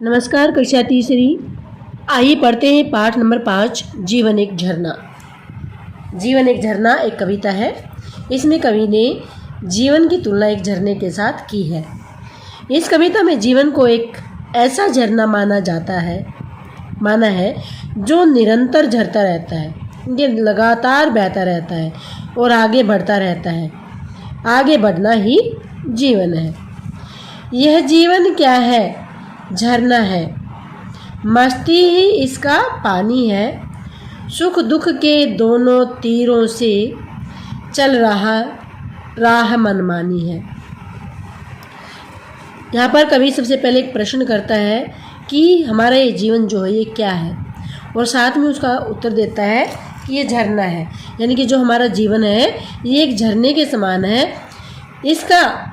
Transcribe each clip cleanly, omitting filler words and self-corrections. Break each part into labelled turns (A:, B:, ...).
A: नमस्कार, कक्षा तीसरी। आइए पढ़ते हैं पाठ नंबर 5, जीवन एक झरना। जीवन एक झरना एक कविता है। इसमें कवि ने जीवन की तुलना एक झरने के साथ की है। इस कविता में जीवन को एक ऐसा झरना माना है जो निरंतर झरता रहता है, ये लगातार बहता रहता है और आगे बढ़ता रहता है। आगे बढ़ना ही जीवन है। यह जीवन क्या है? झरना है। मस्ती ही इसका पानी है। सुख दुख के दोनों तीरों से चल रहा राह मनमानी है। यहाँ पर कवि सबसे पहले एक प्रश्न करता है कि हमारा ये जीवन जो है ये क्या है, और साथ में उसका उत्तर देता है कि ये झरना है। यानी कि जो हमारा जीवन है ये एक झरने के समान है। इसका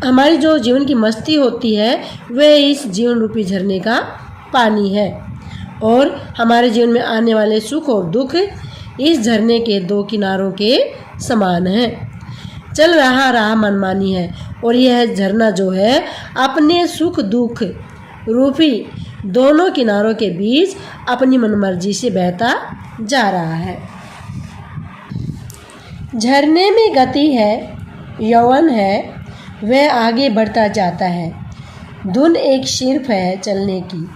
A: हमारी जो जीवन की मस्ती होती है वह इस जीवन रूपी झरने का पानी है, और हमारे जीवन में आने वाले सुख और दुख इस झरने के दो किनारों के समान हैं। चल रहा राह मनमानी है, और यह झरना जो है अपने सुख दुख रूपी दोनों किनारों के बीच अपनी मनमर्जी से बहता जा रहा है। झरने में गति है, यौवन है, वह आगे बढ़ता जाता है। धुन एक सिर्फ है चलने की,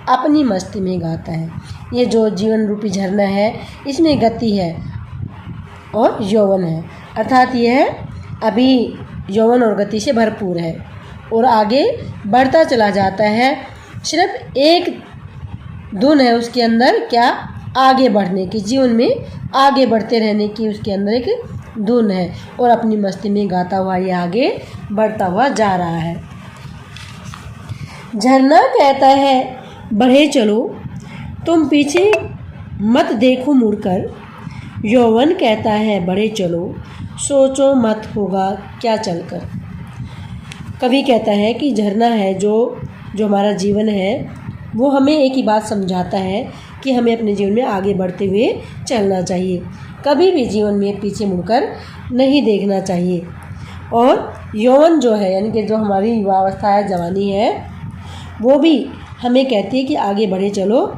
A: अपनी मस्ती में गाता है। ये जो जीवन रूपी झरना है इसमें गति है और यौवन है, अर्थात यह अभी यौवन और गति से भरपूर है और आगे बढ़ता चला जाता है। सिर्फ एक धुन है उसके अंदर, क्या? आगे बढ़ने की, जीवन में आगे बढ़ते रहने की उसके अंदर एक धुन है, और अपनी मस्ती में गाता हुआ ये आगे बढ़ता हुआ जा रहा है। झरना कहता है बढ़े चलो, तुम पीछे मत देखो मुड़कर। यौवन कहता है बढ़े चलो, सोचो मत होगा क्या चलकर। कवि कहता है कि झरना है जो हमारा जीवन है वो हमें एक ही बात समझाता है कि हमें अपने जीवन में आगे बढ़ते हुए चलना चाहिए। कभी भी जीवन में पीछे मुड़कर नहीं देखना चाहिए। और यौवन जो है यानी कि जो हमारी युवावस्था है, जवानी है, वो भी हमें कहती है कि आगे बढ़े चलो।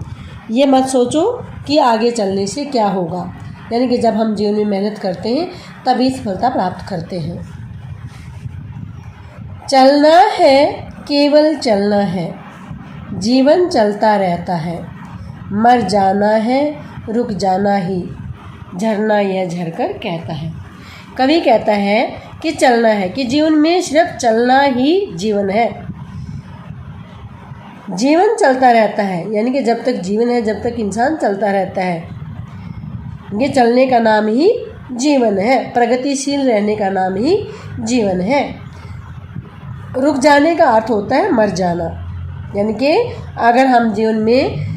A: ये मत सोचो कि आगे चलने से क्या होगा, यानी कि जब हम जीवन में मेहनत करते हैं तभी सफलता प्राप्त करते हैं। चलना है, केवल चलना है, जीवन चलता रहता है। मर जाना है, रुक जाना ही, झरना यह झरकर कहता है। कवि कहता है कि चलना है, कि जीवन में सिर्फ चलना ही जीवन है। जीवन चलता रहता है, यानी कि जब तक जीवन है, जब तक इंसान चलता रहता है, ये चलने का नाम ही जीवन है। प्रगतिशील रहने का नाम ही जीवन है। रुक जाने का अर्थ होता है मर जाना, यानी कि अगर हम जीवन में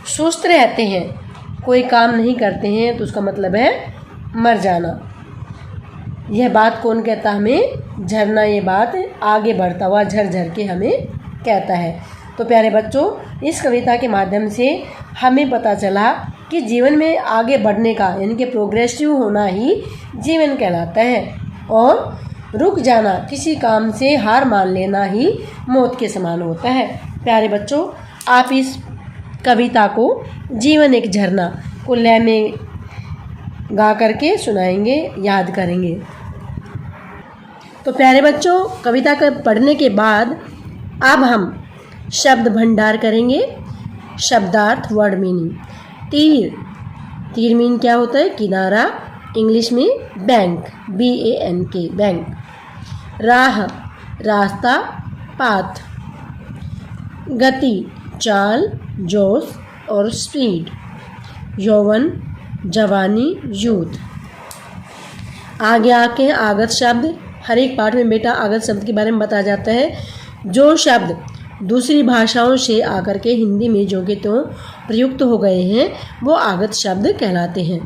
A: सुस्त रहते हैं, कोई काम नहीं करते हैं, तो उसका मतलब है मर जाना। यह बात कौन कहता हमें? झरना ये बात आगे बढ़ता हुआ झरझर के हमें कहता है। तो प्यारे बच्चों, इस कविता के माध्यम से हमें पता चला कि जीवन में आगे बढ़ने का यानी कि प्रोग्रेसिव होना ही जीवन कहलाता है, और रुक जाना, किसी काम से हार मान लेना ही मौत के समान होता है। प्यारे बच्चों, आप इस कविता को जीवन एक झरना को लय में गा करके सुनाएंगे, याद करेंगे। तो प्यारे बच्चों, कविता का पढ़ने के बाद अब हम शब्द भंडार करेंगे। शब्दार्थ, वर्ड मीनिंग। तीर मीन क्या होता है? किनारा, इंग्लिश में बैंक, BANK, बैंक। राह, रास्ता, पाथ। गति, चाल, जोश और स्पीड। यौवन, जवानी, यूथ। आगे आके आगत शब्द। हर एक पाठ में बेटा आगत शब्द के बारे में बताया जाता है। जो शब्द दूसरी भाषाओं से आकर के हिंदी में जो कि तो प्रयुक्त हो गए हैं वो आगत शब्द कहलाते हैं।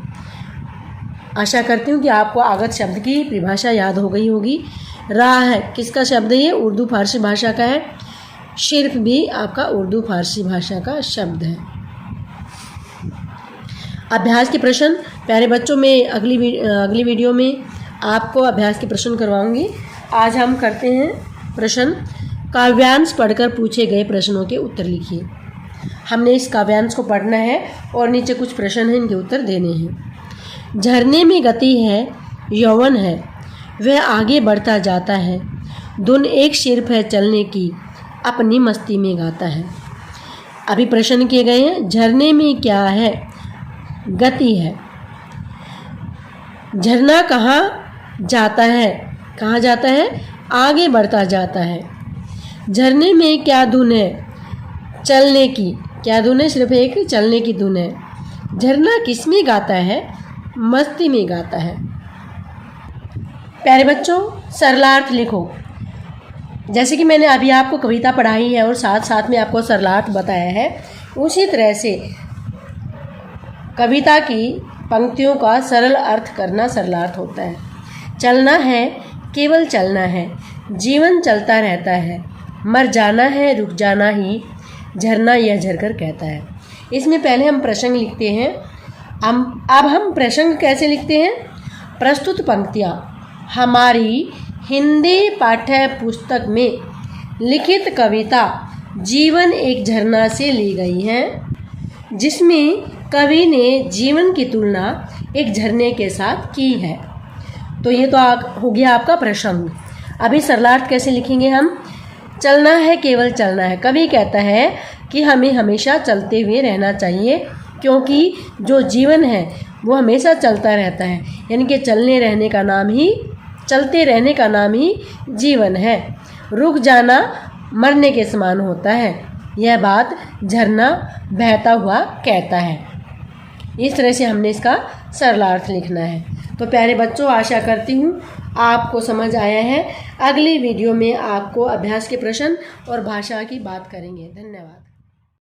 A: आशा करती हूँ कि आपको आगत शब्द की परिभाषा याद हो गई होगी। राह किसका शब्द है? ये उर्दू फारसी भाषा का है। सिर्फ भी आपका उर्दू फारसी भाषा का शब्द है। अभ्यास के प्रश्न। प्यारे बच्चों, मैं अगली वीडियो में आपको अभ्यास के प्रश्न करवाऊंगी। आज हम करते हैं प्रश्न। काव्यांश पढ़कर पूछे गए प्रश्नों के उत्तर लिखिए। हमने इस काव्यांश को पढ़ना है और नीचे कुछ प्रश्न हैं, इनके उत्तर देने हैं। झरने में गति है, यौवन है, वह आगे बढ़ता जाता है, धुन एक सिर्फ है चलने की, अपनी मस्ती में गाता है। अभी प्रश्न किए गए हैं, झरने में क्या है? गति है। झरना कहाँ जाता है? कहाँ जाता है? आगे बढ़ता जाता है। झरने में क्या धुन है? चलने की। क्या धुन है? सिर्फ एक चलने की धुन है। झरना किस में गाता है? मस्ती में गाता है। प्यारे बच्चों, सरलार्थ लिखो। जैसे कि मैंने अभी आपको कविता पढ़ाई है और साथ साथ में आपको सरलार्थ बताया है, उसी तरह से कविता की पंक्तियों का सरल अर्थ करना सरलार्थ होता है। चलना है, केवल चलना है, जीवन चलता रहता है, मर जाना है, रुक जाना ही झरना यह झरकर कहता है। इसमें पहले हम प्रसंग लिखते हैं। अब हम प्रसंग कैसे लिखते हैं? प्रस्तुत पंक्तियाँ हमारी हिंदी पाठ्य पुस्तक में लिखित कविता जीवन एक झरना से ली गई हैं, जिसमें कवि ने जीवन की तुलना एक झरने के साथ की है। तो ये तो हो गया आपका प्रसंग। अभी सरलार्थ कैसे लिखेंगे हम? चलना है, केवल चलना है। कवि कहता है कि हमें हमेशा चलते हुए रहना चाहिए, क्योंकि जो जीवन है वो हमेशा चलता रहता है, यानी कि चलते रहने का नाम ही जीवन है। रुक जाना मरने के समान होता है, यह बात झरना बहता हुआ कहता है। इस तरह से हमने इसका सरलार्थ लिखना है। तो प्यारे बच्चों, आशा करती हूँ आपको समझ आया है। अगली वीडियो में आपको अभ्यास के प्रश्न और भाषा की बात करेंगे। धन्यवाद।